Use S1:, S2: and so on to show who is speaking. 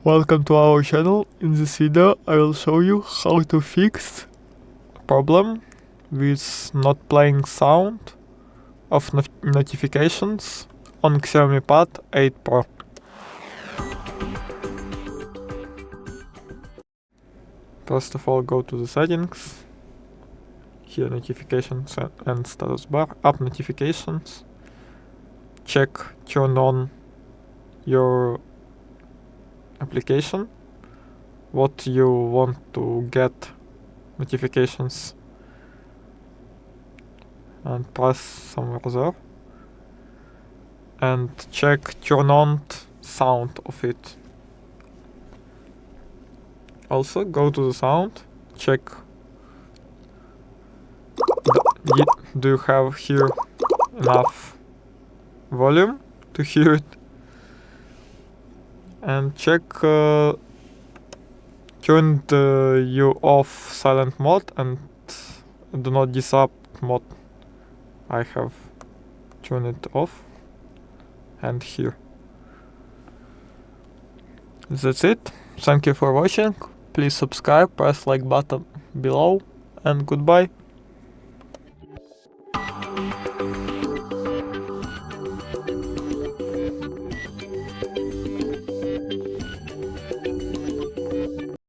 S1: Welcome to our channel. In this video I will show you how to fix problem with not playing sound of notifications on XIAOMI Pad 8 Pro. First of all, go to the settings, here notifications and status bar, app notifications, check turn on your application, what you want to get notifications, and press somewhere there, and check turn on sound of it. Also go to the sound, check do you have here enough volume to hear it, and check turn you off silent mode and do not disrupt mode. I have turned it off, and here. That's it. Thank you for watching. Please subscribe, press like button below, and goodbye.